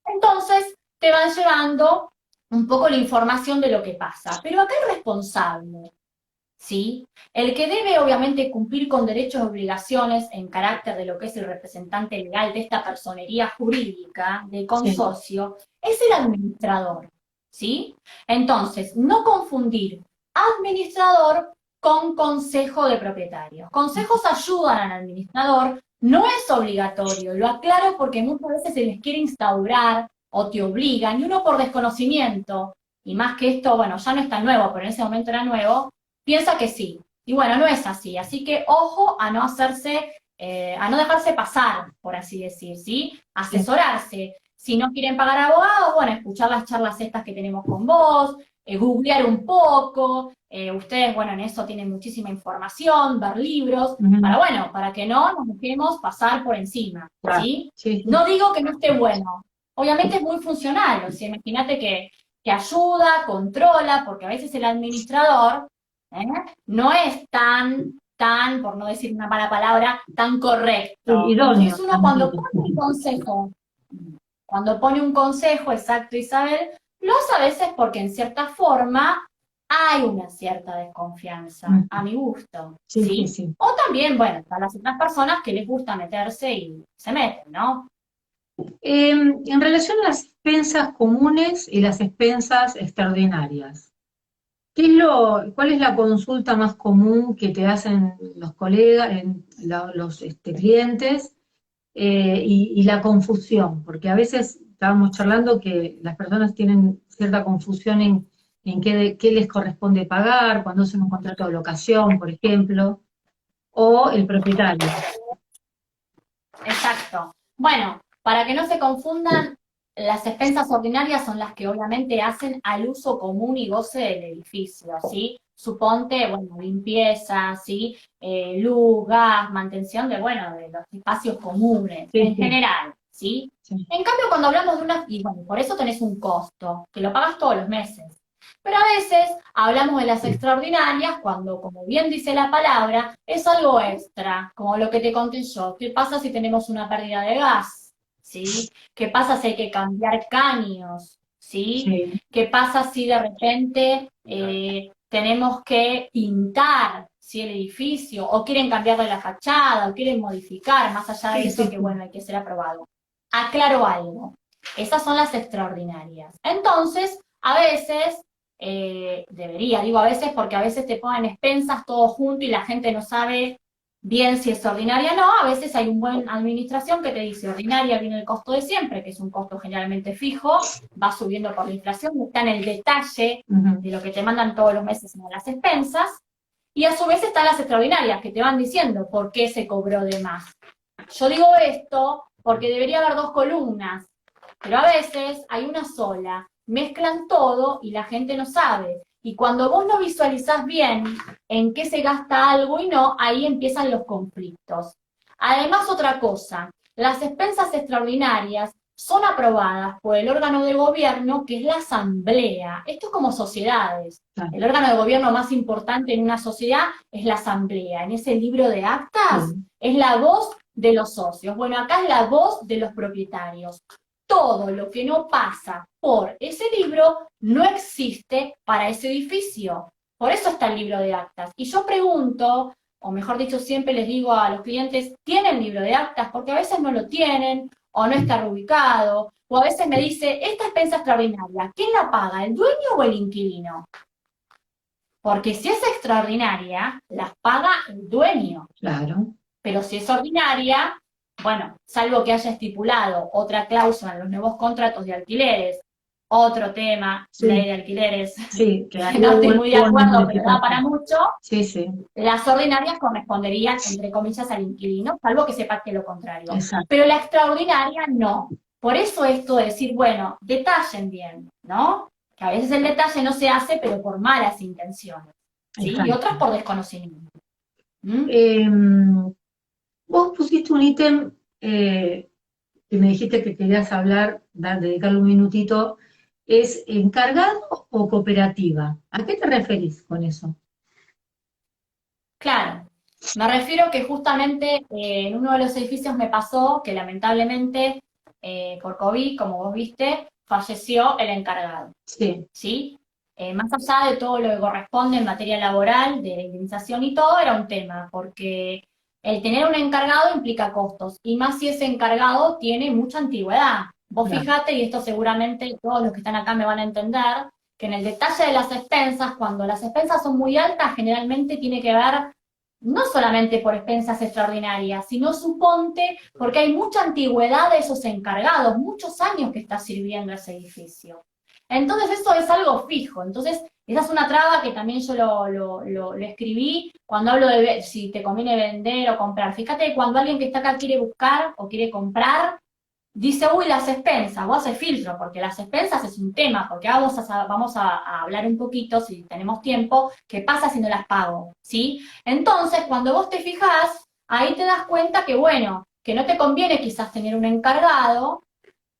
Entonces, te van llevando un poco la información de lo que pasa. Pero acá el responsable, ¿sí? El que debe obviamente cumplir con derechos y obligaciones en carácter de lo que es el representante legal de esta personería jurídica del Sí, consorcio es el administrador, ¿sí? Entonces, no confundir administrador con consejo de propietarios. Consejos ayudan al administrador, no es obligatorio, lo aclaro porque muchas veces se les quiere instaurar o te obligan, y uno por desconocimiento, y más que esto, bueno, ya no es tan nuevo, pero en ese momento era nuevo, piensa que sí. Y bueno, no es así. Así que ojo a no hacerse, a no dejarse pasar, por así decir, ¿sí? sí. Asesorarse. Si no quieren pagar abogados, bueno, escuchar las charlas estas que tenemos con vos, googlear un poco. Ustedes, bueno, en eso tienen muchísima información, ver libros, para, Ujú, bueno, para que no nos dejemos pasar por encima, claro, ¿sí? sí, sí. No digo que no esté bueno. Obviamente es muy funcional. O sea, imagínate que ayuda, controla, porque a veces el administrador ¿eh? No es tan, por no decir una mala palabra, tan correcto. Idóneo Entonces uno también. cuando pone un consejo, exacto, Isabel, lo hace a veces porque en cierta forma hay una cierta desconfianza, Ujú, a mi gusto, sí, sí, ¿sí? sí. O también, bueno, a las otras personas que les gusta meterse y se meten, ¿no? En relación a las expensas comunes y las expensas extraordinarias, ¿cuál es la consulta más común que te hacen los colegas, los clientes, y la confusión? Porque a veces estábamos charlando que las personas tienen cierta confusión en qué les corresponde pagar, cuando hacen un contrato de locación, por ejemplo, o el propietario. Exacto. Bueno, para que no se confundan, las expensas ordinarias son las que obviamente hacen al uso común y goce del edificio, ¿sí? Suponte, bueno, limpieza, ¿sí? Luz, gas, mantención de, bueno, de los espacios comunes, Sí, en sí, general, ¿sí? sí. En cambio, cuando hablamos de una, y bueno, por eso tenés un costo, que lo pagas todos los meses. Pero a veces hablamos de las extraordinarias cuando, como bien dice la palabra, es algo extra, como lo que te conté yo. ¿Qué pasa si tenemos una pérdida de gas? ¿Sí? ¿Qué pasa si hay que cambiar caños? ¿Sí? Sí, ¿Qué pasa si de repente tenemos que pintar, ¿sí? El edificio, o quieren cambiarle la fachada, o quieren modificar, más allá de sí, eso, sí, que sí. bueno, hay que ser aprobado? Aclaro algo. Esas son las extraordinarias. Entonces, a veces digo a veces porque a veces te ponen expensas todo junto y la gente no sabe bien si es ordinaria o no. A veces hay un buen administración que te dice ordinaria viene el costo de siempre, que es un costo generalmente fijo, va subiendo por la inflación, está en el detalle Ujú. de lo que te mandan todos los meses en las expensas. Y a su vez están las extraordinarias que te van diciendo por qué se cobró de más. Yo digo esto porque debería haber dos columnas, pero a veces hay una sola, mezclan todo y la gente no sabe. Y cuando vos no visualizás bien en qué se gasta algo y no, ahí empiezan los conflictos. Además, otra cosa, las expensas extraordinarias son aprobadas por el órgano de gobierno que es la asamblea. Esto es como sociedades. Claro, El órgano de gobierno más importante en una sociedad es la asamblea. En ese libro de actas sí, es la voz de los socios. Bueno, acá es la voz de los propietarios. Todo lo que no pasa por ese libro no existe para ese edificio. Por eso está el libro de actas. Y yo pregunto, o mejor dicho, siempre les digo a los clientes, ¿tienen libro de actas? Porque a veces no lo tienen, o no está reubicado, o a veces me dice, esta expensa extraordinaria, ¿quién la paga, el dueño o el inquilino? Porque si es extraordinaria, las paga el dueño. claro. Pero si es ordinaria, bueno, salvo que haya estipulado otra cláusula en los nuevos contratos de alquileres, otro tema, ley Sí, de alquileres, sí, que que ahí no estoy muy de hubo una acuerdo, pero da para modificación. mucho, Sí, sí, las ordinarias corresponderían, entre comillas, al inquilino, salvo que sepa que lo contrario. exacto, Pero la extraordinaria no. Por eso esto de decir, bueno, detallen bien, ¿no? Que a veces el detalle no se hace, pero por malas intenciones, ¿sí? Y otras exacto. por desconocimiento. ¿Mm? Vos pusiste un ítem, que me dijiste que querías hablar, dedicarle un minutito, ¿es encargado o cooperativa? ¿A qué te referís con eso? Claro, me refiero que justamente en uno de los edificios me pasó que lamentablemente por COVID, como vos viste, falleció el encargado, Sí, ¿sí? más allá de todo lo que corresponde en materia laboral, de la indemnización y todo, era un tema, porque el tener un encargado implica costos, y más si ese encargado tiene mucha antigüedad. Vos Claro. fijate, y esto seguramente todos los que están acá me van a entender, que en el detalle de las expensas, cuando las expensas son muy altas, generalmente tiene que ver no solamente por expensas extraordinarias, sino suponte porque hay mucha antigüedad de esos encargados, muchos años que está sirviendo ese edificio. Entonces eso es algo fijo. Entonces esa es una traba que también yo lo escribí cuando hablo de si te conviene vender o comprar. Fíjate que cuando alguien que está acá quiere buscar o quiere comprar, dice, uy, las expensas, vos haces filtro, porque las expensas es un tema, porque vamos a hablar un poquito, si tenemos tiempo, qué pasa si no las pago, ¿sí? Entonces, cuando vos te fijás, ahí te das cuenta que, bueno, que no te conviene quizás tener un encargado,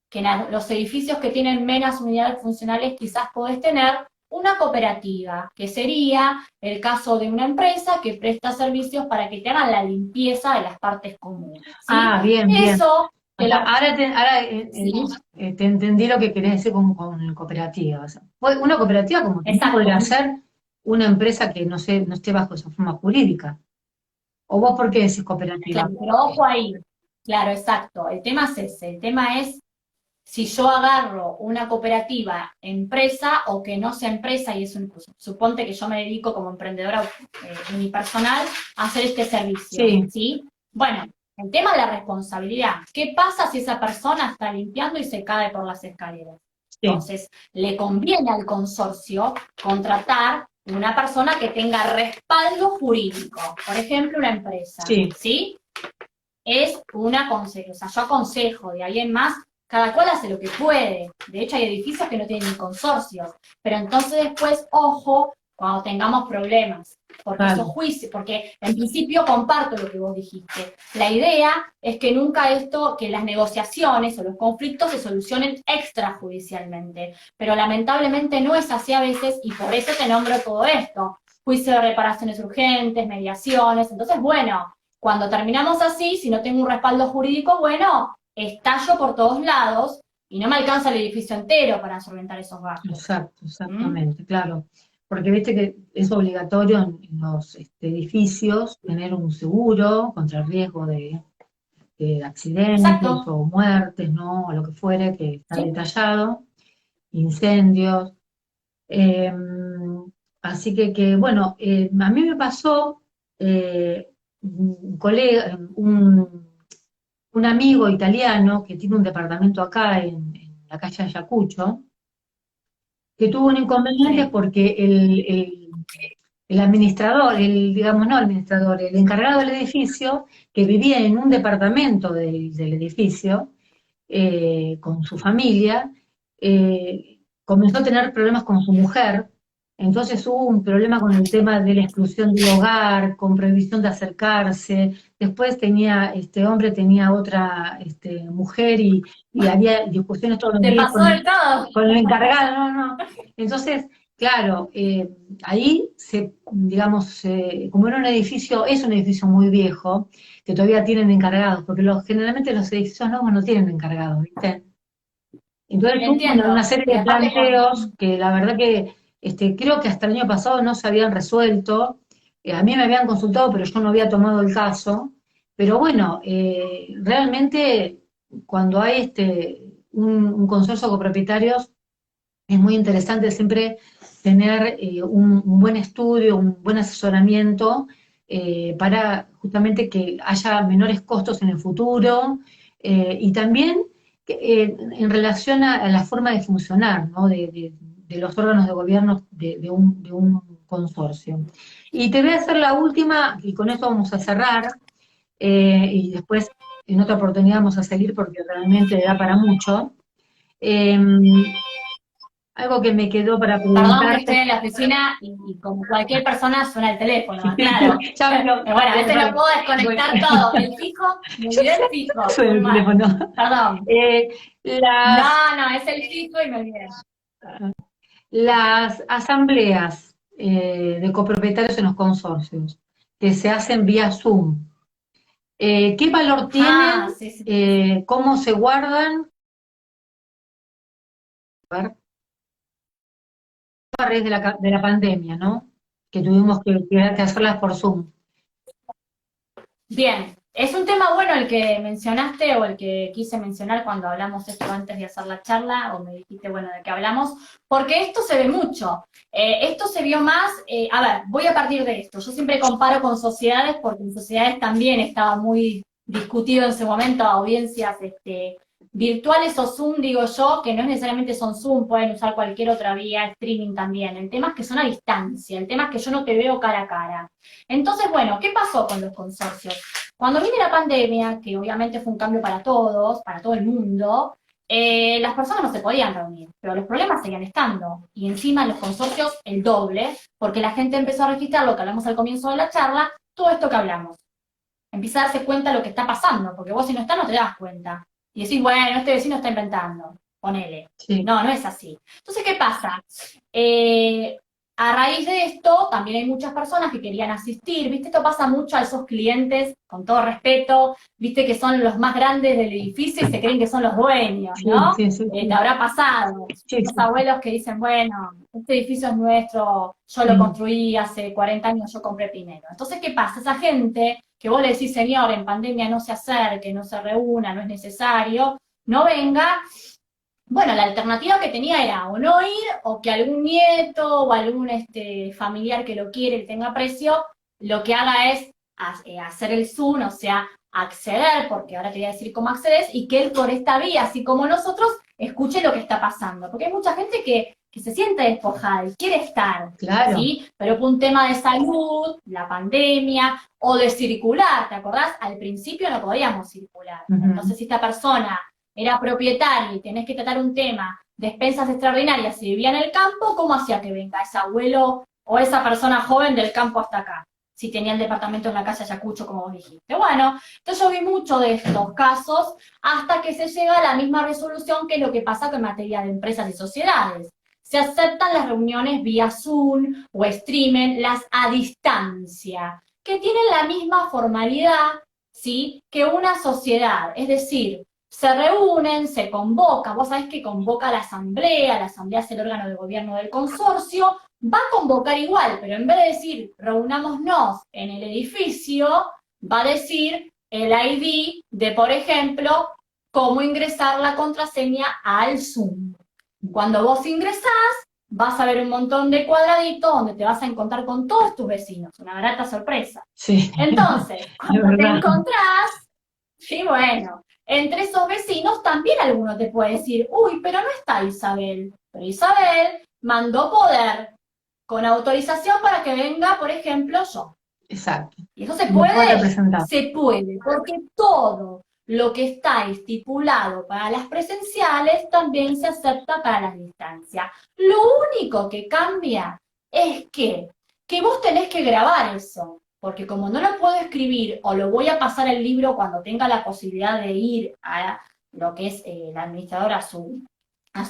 que en los edificios que tienen menos unidades funcionales quizás podés tener una cooperativa, que sería el caso de una empresa que presta servicios para que te hagan la limpieza de las partes comunes, ¿sí? Ah, bien, bien. Eso, O te sea, lo... Sí, te entendí lo que querés decir con cooperativas. Una cooperativa como también podría exacto, ser una empresa que no sé, no esté bajo esa forma jurídica. ¿O vos por qué decís cooperativa? claro, pero ojo ahí. Claro, exacto. El tema es ese. El tema es si yo agarro una cooperativa empresa o que no sea empresa y es un, suponte que yo me dedico como emprendedora unipersonal a hacer este servicio, Sí, ¿sí? Bueno, el tema de la responsabilidad. ¿Qué pasa si esa persona está limpiando y se cae por las escaleras? sí, Entonces, le conviene al consorcio contratar una persona que tenga respaldo jurídico, por ejemplo, una empresa, sí, ¿sí? Es una consejo, o sea, yo aconsejo, de ahí en más, cada cual hace lo que puede. De hecho, hay edificios que no tienen ni consorcios. Pero entonces después, ojo, cuando tengamos problemas, porque esos claro, juicios, porque en principio comparto lo que vos dijiste. La idea es que nunca esto, que las negociaciones o los conflictos se solucionen extrajudicialmente. Pero lamentablemente no es así a veces y por eso te nombro todo esto. Juicio de reparaciones urgentes, mediaciones. Entonces, bueno, cuando terminamos así, si no tengo un respaldo jurídico, bueno, estallo por todos lados y no me alcanza el edificio entero para solventar esos gastos. exacto, ¿Mm? exactamente, claro. Porque viste que es obligatorio en los edificios tener un seguro contra el riesgo de accidentes Exacto, o muertes, ¿no? O lo que fuere, que está ¿sí? detallado, incendios. Eh, Así que, bueno, a mí me pasó un colega, un amigo italiano que tiene un departamento acá en la calle Ayacucho, que tuvo un inconveniente Sí. porque el administrador, digamos, no el administrador, el encargado del edificio, que vivía en un departamento del edificio, con su familia, comenzó a tener problemas con su mujer, entonces hubo un problema con el tema de la exclusión del hogar, con prohibición de acercarse, después tenía, este hombre tenía otra mujer y había discusiones todos los ¿Te días pasó del todo? con el encargado, no, no. Entonces, claro, ahí digamos, como era un edificio, es un edificio muy viejo, que todavía tienen encargados, porque generalmente los edificios nuevos no tienen encargados, ¿viste? Entonces tuvo una Entiendo. serie Y de aparte planteos que la verdad que creo que hasta el año pasado no se habían resuelto. A mí me habían consultado, pero yo no había tomado el caso. Pero bueno, realmente cuando hay un consorcio de copropietarios, es muy interesante siempre tener un buen estudio, un buen asesoramiento para justamente que haya menores costos en el futuro y también en relación a la forma de funcionar, ¿no? de los órganos de gobierno de un consorcio. Y te voy a hacer la última, y con esto vamos a cerrar, y después en otra oportunidad vamos a seguir porque realmente da para mucho. Algo que me quedó para perdón que estoy preguntarte. en la oficina y como cualquier persona suena el teléfono, claro. Ya veo, Bueno, a veces no puedo bueno, desconectar todo. El fijo, me yo olvidé sé el fijo, que suena muy el mal. teléfono. Perdón. Eh, las, No, no, es el fijo y me olvidé. las asambleas de copropietarios en los consorcios que se hacen vía Zoom, ¿qué valor Ah, tienen? sí, sí, sí. ¿Cómo se guardan? A ver, a raíz de la pandemia, ¿no? Que tuvimos que hacerlas por Zoom. Bien, es un tema bueno el que mencionaste o el que quise mencionar cuando hablamos esto antes de hacer la charla, o me dijiste, bueno, de qué hablamos, porque esto se ve mucho. Esto se vio más, a ver, voy a partir de esto. Yo siempre comparo con sociedades, porque en sociedades también estaba muy discutido en ese momento audiencias virtuales o Zoom, digo yo, que no es necesariamente son Zoom, pueden usar cualquier otra vía, streaming también. El tema es que son a distancia, el tema es que yo no te veo cara a cara. Entonces, bueno, ¿qué pasó con los consorcios? Cuando viene la pandemia, que obviamente fue un cambio para todos, para todo el mundo, las personas no se podían reunir, pero los problemas seguían estando. Y encima en los consorcios el doble, porque la gente empezó a registrar lo que hablamos al comienzo de la charla, todo esto que hablamos. Empieza a darse cuenta de lo que está pasando, porque vos si no estás no te das cuenta. Y decís, bueno, este vecino está inventando, ponele. Sí. No, no es así. Entonces, ¿qué pasa? A raíz de esto, también hay muchas personas que querían asistir, ¿viste? Esto pasa mucho a esos clientes, con todo respeto, ¿viste? Que son los más grandes del edificio y se creen que son los dueños, ¿no? Sí, sí, sí. Te habrá pasado. Sí, Los sí. abuelos que dicen, bueno, este edificio es nuestro, yo lo construí hace 40 años, yo compré primero. Entonces, ¿qué pasa? Esa gente que vos le decís, señor, en pandemia no se acerque, no se reúna, no es necesario, no venga. Bueno, la alternativa que tenía era o no ir, o que algún nieto o algún familiar que lo quiere y tenga aprecio, lo que haga es hacer el Zoom, o sea, acceder, porque ahora te voy a decir cómo accedes, y que él por esta vía, así como nosotros, escuche lo que está pasando. Porque hay mucha gente que se siente despojada y quiere estar, Claro. ¿sí? Pero por un tema de salud, la pandemia, o de circular, ¿te acordás? Al principio no podíamos circular. Entonces, si esta persona era propietario y tenés que tratar un tema de expensas extraordinarias y vivía en el campo, ¿cómo hacía que venga ese abuelo o esa persona joven del campo hasta acá? Si tenía el departamento en la casa Ayacucho, como vos dijiste. Bueno, entonces yo vi mucho de estos casos hasta que se llega a la misma resolución que es lo que pasa con materia de empresas y sociedades. Se aceptan las reuniones vía Zoom o streaming, las a distancia, que tienen la misma formalidad, ¿sí?, que una sociedad. Es decir, se reúnen, se convoca, vos sabés que convoca la asamblea es el órgano de gobierno del consorcio, va a convocar igual, pero en vez de decir reunámonos en el edificio, va a decir el ID de, por ejemplo, cómo ingresar la contraseña al Zoom. Cuando vos ingresás, vas a ver un montón de cuadraditos donde te vas a encontrar con todos tus vecinos, una grata sorpresa. Sí. Entonces, cuando te encontrás, sí, bueno, entre esos vecinos también alguno te puede decir, uy, pero no está Isabel. Pero Isabel mandó poder con autorización para que venga, por ejemplo, yo. Exacto. Y eso se puede puede, representar. se puede, porque todo lo que está estipulado para las presenciales también se acepta para las distancias. Lo único que cambia es que vos tenés que grabar eso. Porque como no lo puedo escribir o lo voy a pasar el libro cuando tenga la posibilidad de ir a lo que es la administradora a su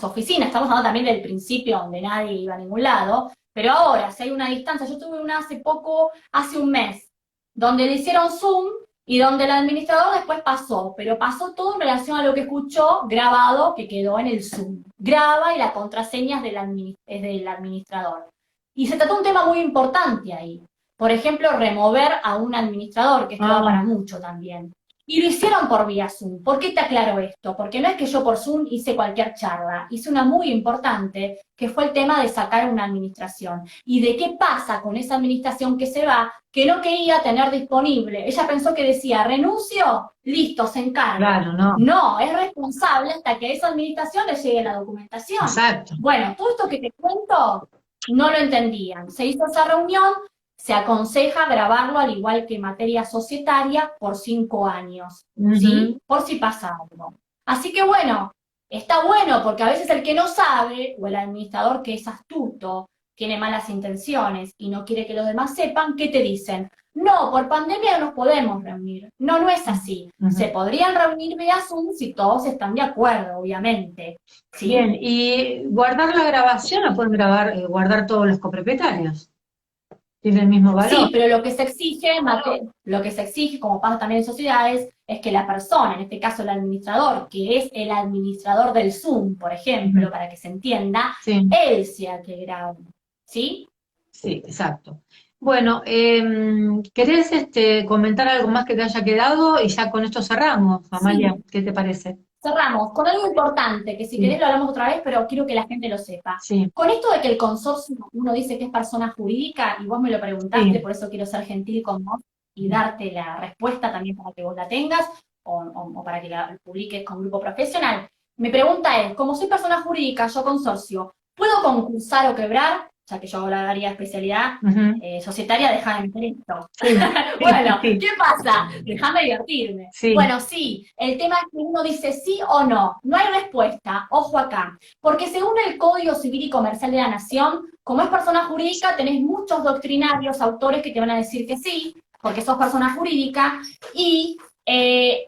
oficina, estamos hablando también del principio donde nadie iba a ningún lado, pero ahora, si hay una distancia, yo tuve una hace poco, hace un mes, donde le hicieron Zoom y donde el administrador después pasó, pero pasó todo en relación a lo que escuchó grabado que quedó en el Zoom. Graba y la contraseña es del administrador. Y se trató un tema muy importante ahí. Por ejemplo, remover a un administrador, que esto va para mucho también. Y lo hicieron por vía Zoom. ¿Por qué te aclaro esto? Porque no es que yo por Zoom hice cualquier charla, hice una muy importante, que fue el tema de sacar una administración. Y de qué pasa con esa administración que se va, que no quería tener disponible. Ella pensó que decía, renuncio, listo, se encarga. Claro, no. No, es responsable hasta que a esa administración le llegue la documentación. Exacto. Bueno, todo esto que te cuento, no lo entendían. Se hizo esa reunión, se aconseja grabarlo al igual que materia societaria por 5 años, ¿sí? Por si pasa algo. Así que bueno, está bueno porque a veces el que no sabe, o el administrador que es astuto, tiene malas intenciones y no quiere que los demás sepan, ¿qué te dicen? No, por pandemia no nos podemos reunir. No, no es así. Se podrían reunir vía Zoom si todos están de acuerdo, obviamente. ¿Sí? Bien, y guardar la grabación la pueden guardar todos los copropietarios. Tiene el mismo valor. Sí, pero lo que se exige, como pasa también en sociedades, es que la persona, en este caso el administrador, que es el administrador del Zoom, por ejemplo, para que se entienda, él sea el que grabe. ¿sí? Sí, exacto. Bueno, ¿querés comentar algo más que te haya quedado? Y ya con esto cerramos, Amalia, Sí, ¿qué te parece? cerramos con algo importante, que si querés Sí, lo hablamos otra vez, pero quiero que la gente lo sepa. sí, Con esto de que el consorcio, uno dice que es persona jurídica, y vos me lo preguntaste, sí. por eso quiero ser gentil con vos y darte la respuesta también para que vos la tengas, o para que la publiques con grupo profesional. Mi pregunta es, como soy persona jurídica, yo consorcio, ¿puedo concursar o quebrar? Ya que yo hablaría especialidad Ujú. societaria, déjame meter esto. Sí, sí, sí, Bueno, ¿qué sí, pasa? Déjame divertirme. sí, Bueno, sí, el tema es que uno dice sí o no. No hay respuesta, ojo acá. Porque según el Código Civil y Comercial de la Nación, como es persona jurídica, tenés muchos doctrinarios, autores que te van a decir que sí, porque sos persona jurídica, y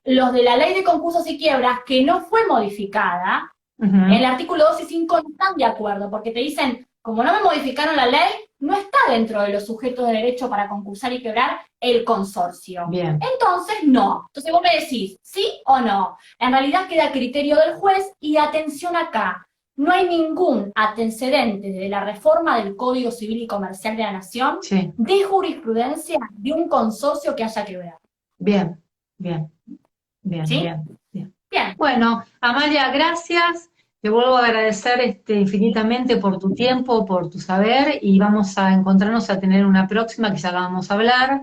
los de la ley de concursos y quiebras, que no fue modificada, en el ujú. artículo 2 y 5 no están de acuerdo, porque te dicen, como no me modificaron la ley, no está dentro de los sujetos de derecho para concursar y quebrar el consorcio. Bien, Entonces, no. Entonces vos me decís, ¿sí o no? En realidad queda a criterio del juez y atención acá. No hay ningún antecedente de la reforma del Código Civil y Comercial de la Nación sí, de jurisprudencia de un consorcio que haya quebrado. bien, bien, bien, ¿Sí? bien, bien. Bien. Bueno, Amalia, gracias. Te vuelvo a agradecer infinitamente por tu tiempo, por tu saber y vamos a encontrarnos a tener una próxima que ya vamos a hablar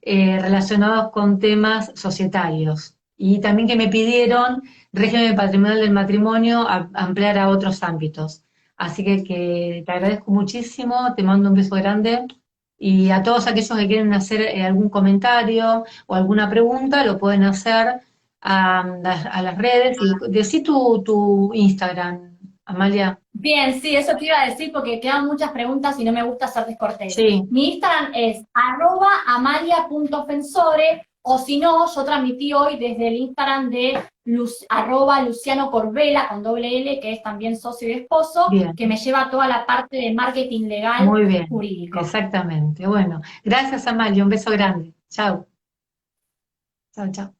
relacionados con temas societarios. Y también que me pidieron régimen patrimonial del matrimonio ampliar a otros ámbitos. Así que te agradezco muchísimo, te mando un beso grande y a todos aquellos que quieren hacer algún comentario o alguna pregunta lo pueden hacer a las redes y decí tu Instagram, Amalia. Bien, sí, eso te iba a decir porque quedan muchas preguntas y no me gusta ser descortés. Sí, Mi Instagram es @amalia.fensore o si no, yo transmití hoy desde el Instagram de Luciano Corbela con doble L, que es también socio y esposo, bien, que me lleva toda la parte de marketing legal muy bien, jurídico. exactamente. Bueno, gracias Amalia, un beso grande. Chao, chao, chao.